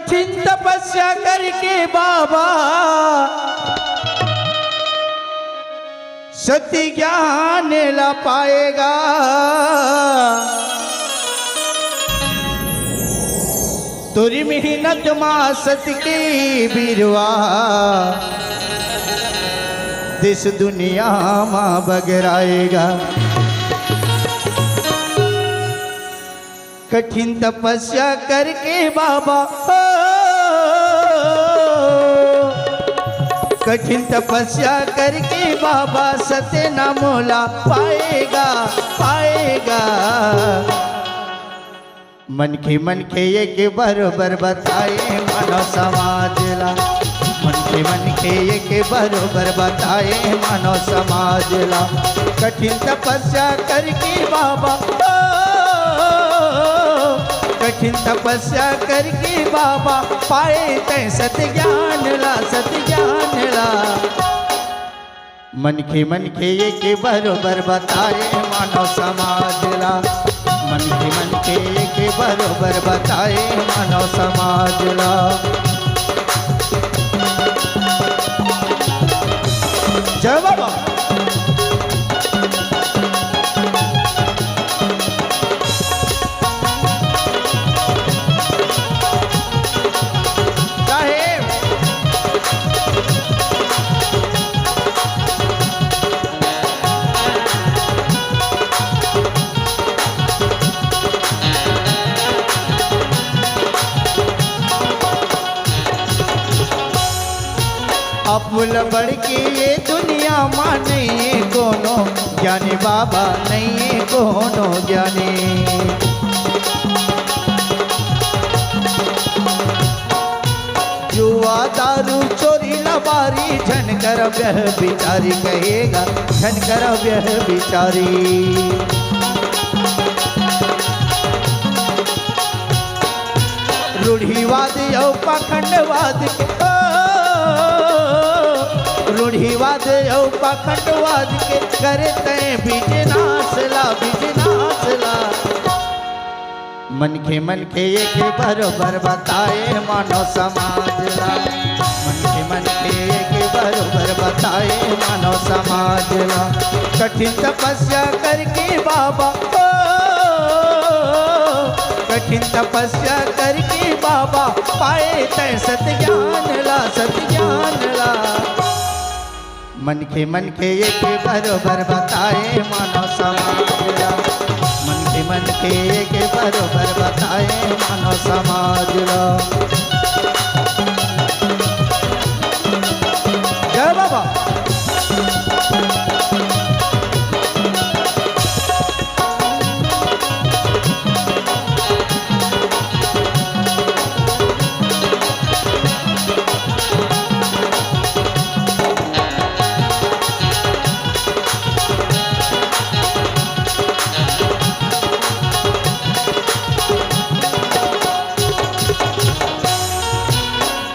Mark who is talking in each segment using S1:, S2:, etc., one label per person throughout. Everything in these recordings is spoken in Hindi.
S1: कठिन तपस्या करके बाबा सत्य ज्ञान ला पाएगा। तुरी मेहनत मां सत्य की बीरवा दिस दुनिया मां बगराएगा। कठिन तपस्या करके बाबा कठिन तपस्या करके बाबा सत्य ना मोला पाएगा पाएगा। मन के एक बरोबर बताए मानव समाजला। मन के एक बरोबर बताए मानव समाजला। कठिन तपस्या करके बाबा कठिन तपस्या करके बाबा पाए तै सत्य ज्ञान ला सत्य ज्ञान ला। मन के एक बरोबर बताए मानव समाजला। मन के एक बरोबर बताए मानव समाजला। जय बाबा। अपुल बढ़ के ये दुनिया मां नहीं कोनो ज्ञानी बाबा नहीं कोनो ज्ञानी। जुआ दारू चोरी लबारी झनकर व्यह बिचारी कहेगा झनकर व्यह बिचारी। रूढ़ीवाद यो पाखंडवाद रूढ़ीवाद यो पाखंडवाद के करते बिजनासला बिजनासला। मन के एक बरोबर बताए मानव समाजला। मन के एक बरोबर बताए मानव समाजला। कठिन तपस्या करके बाबा कठिन तपस्या करके बाबा पाए तै सत्य ज्ञान ला सत्य ज्ञान ला। मन के एक बरोबर बताए मानव समाजला। मन के एक बरोबर बताए मानव समाजला। जय बाबा।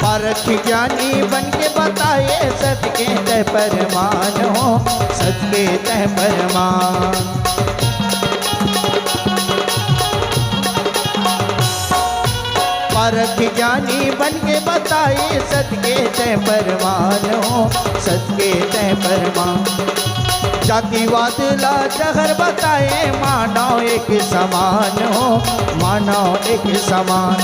S1: पारख ज्ञानी बन के बताए सत्य के तह परमान हो सत्य के तह परमान। पारख ज्ञानी बन के बताए सत्य के तह परमान हो सत्य के तह परमान। जातिवाद ला जहर बताए मानव एक समान हो मानव एक समान।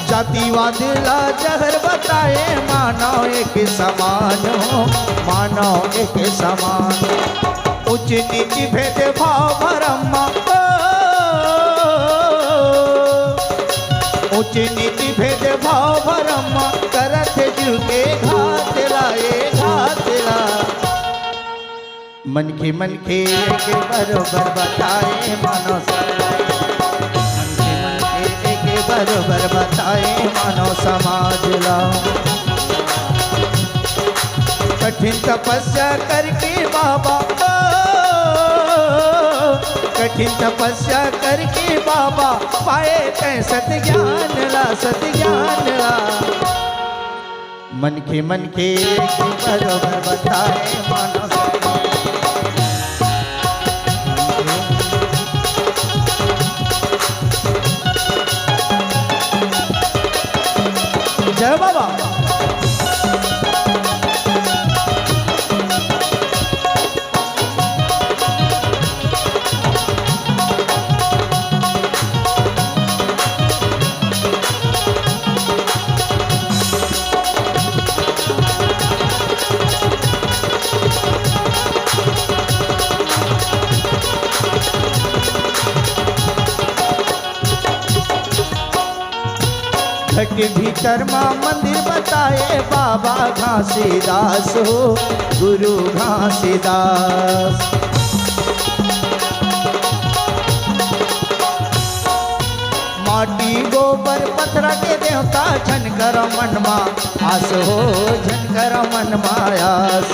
S1: जातिवाद ला जहर बताए मानव एक समान हो मानव एक समान। उच्च नीच भेद भाव भरम उच्च नीच भेद भाव भरम करत जीव के घात लाए घात ला। मन के एक बरोबर बताए मानव समाज। बरोबर बताए मानव समाजला। कठिन तपस्या करके बाबा कठिन तपस्या करके बाबा पाए तै सत्य ज्ञान ला सत्य ज्ञान ला। मन के एक बरोबर बताए मानव समाज। घट भीतर माँ मंदिर बताए बाबा घासीदास हो गुरु घासीदास। माटी गोबर पत्थर के देवता झनकर मनमा आस हो झनकर मनमा आस।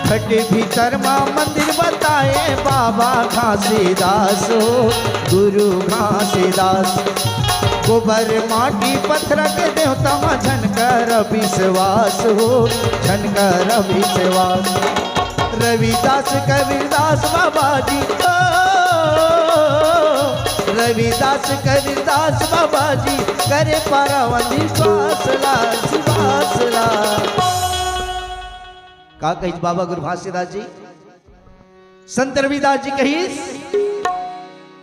S1: घट भीतर माँ मंदिर बताए बाबा घासीदास हो गुरु घासीदास। गोबर माटी पत्थर के देवता माँ झनकर विश्वास हो झनकर विश्वास। रविदास कबीरदास बाबा जी रविदास कबीरदास बाबा जी करे पारावंदी स्वासला शिवासला। का कही बाबा गुरु घासीदास जी संत रविदास जी कही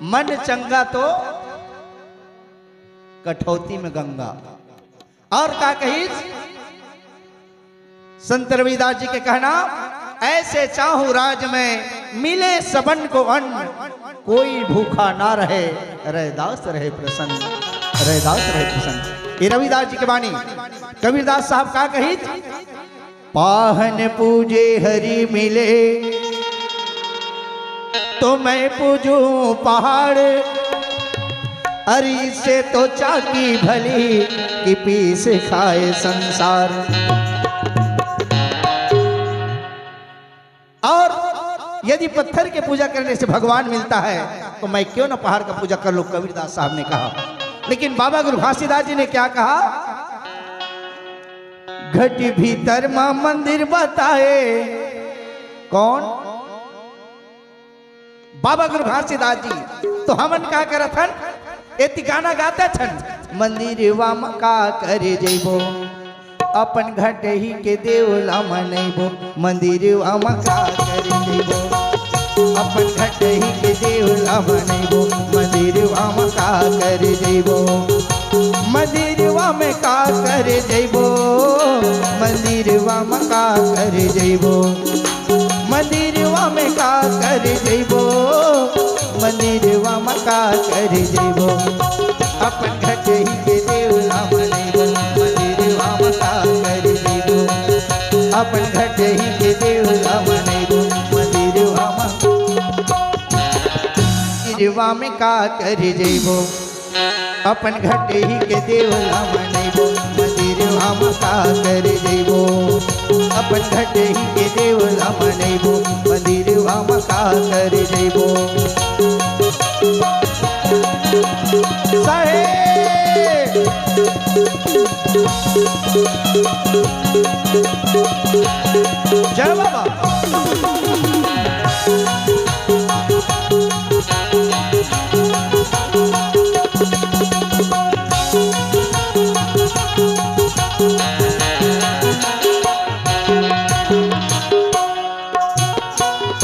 S1: मन चंगा तो कठौती में गंगा। और का कही संत रविदास जी के कहना ऐसे चाहूं राज में मिले सबन को अन्न कोई भूखा ना रहे रैदास रहे प्रसन्न रैदास रहे प्रसन्न। ये रविदास जी की वाणी। कबीरदास साहब का कही पाहन पूजे हरि मिले तो मैं पूजूं पहाड़ हरि से तो चाकी भली कि पीस खाए संसार। और यदि पत्थर के पूजा करने से भगवान मिलता है तो मैं क्यों ना पहाड़ का पूजा कर लूं, कबीरदास साहब ने कहा। लेकिन बाबा गुरु घासीदास जी ने क्या कहा, घट भीतर मां मंदिर बताए। कौन? बाबा गुरु घासीदास जी। तो हमन का करत हन, एति गाना गाते छन, मंदिर वाम का करे जइबो अपन घट ही के देवला मनइबो। मंदिर वाम का करे जइबो अपन घट ही के देवला मनइबो। मंदिर वाम का करे जइबो मंदिर वाम का करे जइबो। मंदिर वाम का करे जइबो मंदिर वाम का करे जइबो। मंदिर वाम का करे जइबो अपन घट ही के देवला मनइबो। मंदिर वाम का करे जइबो अपन घट ही के देवला मनइबो। मंदिर वाम का करे जइबो अपन घट ही के देवला मनइबो। मंदिर वाम का करे जइबो अपन घट ही के देवला मनइबो। मंदिर वाम का करे जइबो। जय बाबा।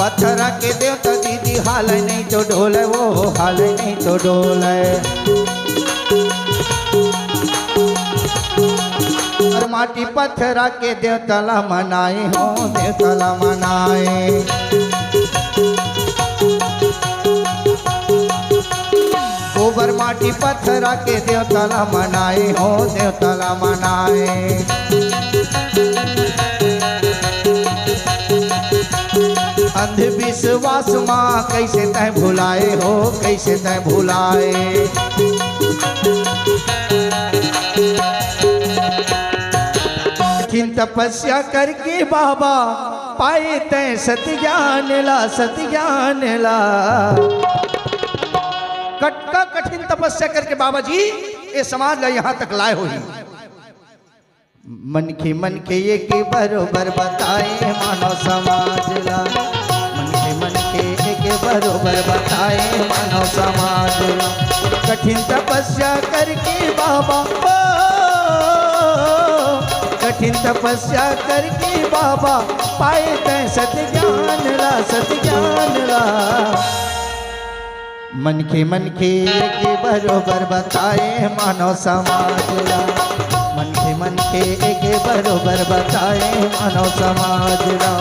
S1: पत्थर के देवता दीदी हाल नहीं तो डोले, वो हाल नहीं तो डोले। और माटी पत्थर के देवतला मनाए हो, देवतला मनाए। गोबर माटी पत्थर के देवतला मनाए हो, देवतला मनाए। अंधविश्वास माँ कैसे तय भुलाए हो, कैसे तय भुलाए। कठिन तपस्या करके बाबा पाए तय सत्य ज्ञान ला, सत्य ज्ञान ला। कटका कठिन तपस्या करके बाबा जी ये समाज ला यहाँ तक लाए हो। मन के ये के बरोबर बताए मानव समाज ला। मन के एक बरोबर बताए मानव समाज ला। कठिन तपस्या करके बाबा कठिन तपस्या करके बाबा पाए तय सत्य ज्ञान ला, सत्य ज्ञान ला। मन के एक बरोबर बताए मानव समाज ला। मन के एक बरोबर बताए मानव समाज ला।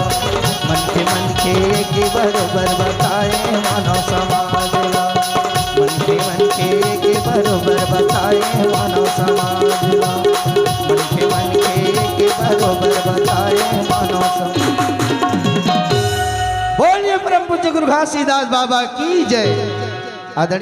S1: मन के एक बरोबर बताए मानव समाज ला। मन के के बरोबर बताए मानव समाज मन के बरोबर बताए मानव समाज। बोलिए परम पूज्य गुरु घासीदास बाबा की जय। आदरणीय